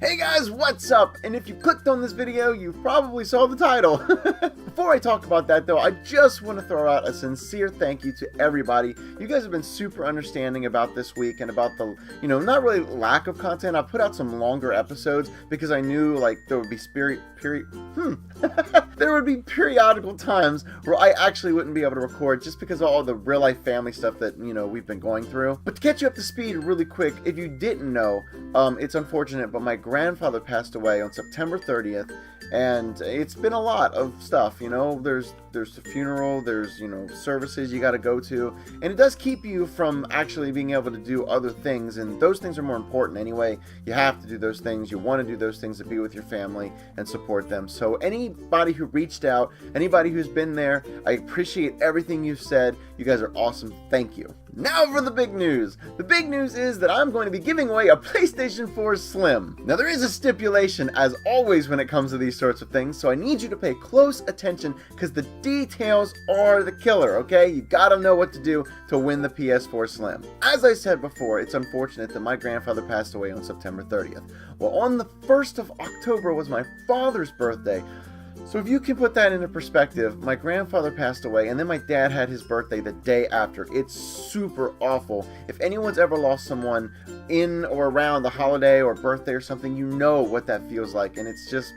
Hey guys, what's up? And if you clicked on this video, you probably saw the title. Before I talk about that though, I just want to throw out a sincere thank you to everybody. You guys have been super understanding about this week and about the, not really lack of content. I put out some longer episodes because I knew like there would be there would be periodical times where I actually wouldn't be able to record just because of all the real life family stuff that, we've been going through. But to catch you up to speed really quick, if you didn't know, it's unfortunate, but my grandfather passed away on September 30th, and it's been a lot of stuff, there's the funeral, there's, services you got to go to, and it does keep you from actually being able to do other things, and those things are more important anyway. You have to do those things, you want to do those things to be with your family and support them. So anybody who reached out, anybody who's been there, I appreciate everything you've said. You guys are awesome. Thank you. Now for the big news. The big news is that I'm going to be giving away a PlayStation 4 Slim. Now there is a stipulation as always when it comes to these sorts of things, so I need you to pay close attention because the details are the killer, okay? You gotta know what to do to win the PS4 Slim. As I said before, it's unfortunate that my grandfather passed away on September 30th. Well, on the 1st of October was my father's birthday. So if you can put that into perspective, my grandfather passed away and then my dad had his birthday the day after. It's super awful. If anyone's ever lost someone in or around the holiday or birthday or something, you know what that feels like, and it's just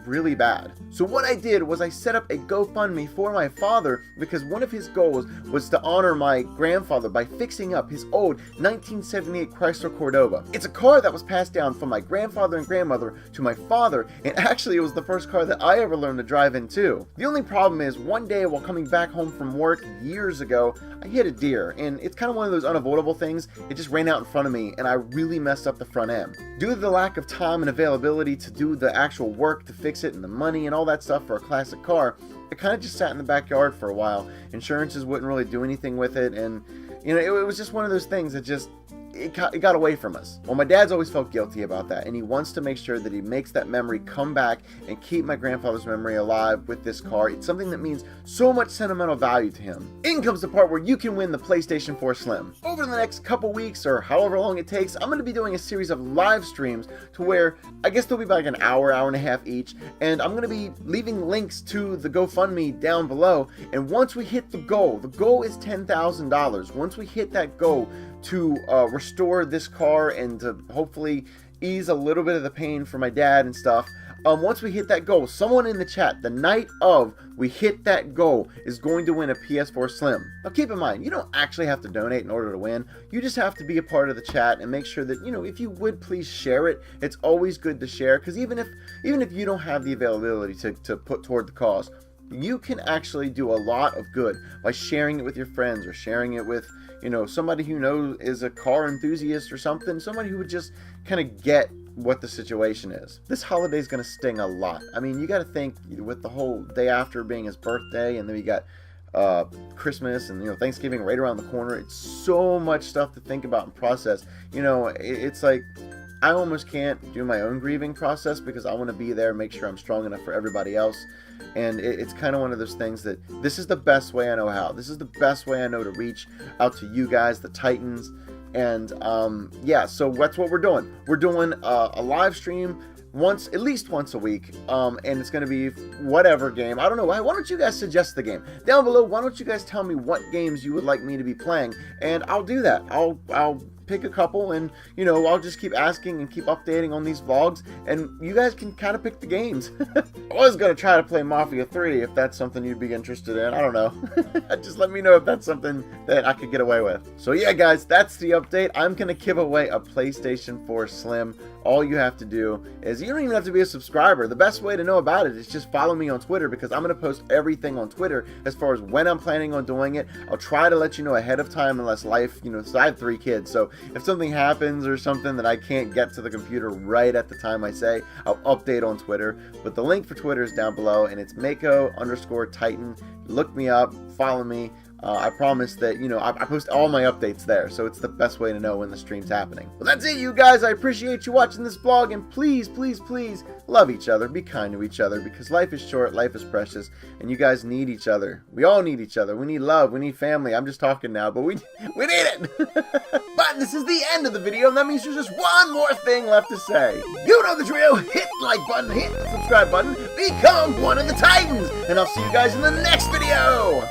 really bad. So what I did was I set up a GoFundMe for my father because one of his goals was to honor my grandfather by fixing up his old 1978 Chrysler Cordoba. It's a car that was passed down from my grandfather and grandmother to my father, and actually it was the first car that I ever learned to drive in too. The only problem is one day while coming back home from work years ago, I hit a deer, and it's kind of one of those unavoidable things. It just ran out in front of me and I really messed up the front end. Due to the lack of time and availability to do the actual work to fix it and the money and all that stuff for a classic car, it kind of just sat in the backyard for a while. Insurances wouldn't really do anything with it, and it was just one of those things that just it got away from us. Well, my dad's always felt guilty about that, and he wants to make sure that he makes that memory come back and keep my grandfather's memory alive with this car. It's something that means so much sentimental value to him. In comes the part where you can win the PlayStation 4 Slim. Over the next couple weeks or however long it takes, I'm going to be doing a series of live streams to where I guess they'll be like an hour and a half each, and I'm going to be leaving links to the GoFundMe down below, and once we hit the goal is $10,000. Once we hit that goal to restore this car and to hopefully ease a little bit of the pain for my dad and stuff, once we hit that goal, someone in the chat the night of we hit that goal is going to win a PS4 Slim. Now keep in mind, you don't actually have to donate in order to win. You just have to be a part of the chat and make sure that, if you would please share it. It's always good to share, because even if you don't have the availability to put toward the cause, you can actually do a lot of good by sharing it with your friends or sharing it with somebody who knows is a car enthusiast or something, somebody who would just kind of get what the situation is. This holiday is going to sting a lot. I mean, you got to think with the whole day after being his birthday, and then we got Christmas and Thanksgiving right around the corner. It's so much stuff to think about and process. It's like I almost can't do my own grieving process because I want to be there, make sure I'm strong enough for everybody else. And it's kind of one of those things that this is the best way I know how. This is the best way I know to reach out to you guys, the Titans. And yeah, so that's what we're doing. We're doing a live stream at least once a week, and it's going to be whatever game. I don't know. Why don't you guys suggest the game down below? Why don't you guys tell me what games you would like me to be playing, and I'll do that. I'll pick a couple, and I'll just keep asking and keep updating on these vlogs, and you guys can kind of pick the games. I was gonna try to play Mafia 3 if that's something you'd be interested in. I don't know. Just let me know if that's something that I could get away with. So yeah guys, that's the update. I'm gonna give away a PlayStation 4 Slim. All you have to do is, you don't even have to be a subscriber. The best way to know about it is just follow me on Twitter, because I'm going to post everything on Twitter as far as when I'm planning on doing it. I'll try to let you know ahead of time, unless life, so I have 3 kids, so if something happens or something that I can't get to the computer right at the time I say, I'll update on Twitter. But the link for Twitter is down below, and it's Mako_Titan. Look me up, follow me. I promise that, you know, I post all my updates there, so it's the best way to know when the stream's happening. Well, that's it, you guys. I appreciate you watching this vlog, and please, please, please love each other. Be kind to each other, because life is short, life is precious, and you guys need each other. We all need each other. We need love. We need family. I'm just talking now, but we need it. But this is the end of the video, and that means there's just one more thing left to say. You know the drill. Hit the like button, hit the subscribe button, become one of the Titans, and I'll see you guys in the next video.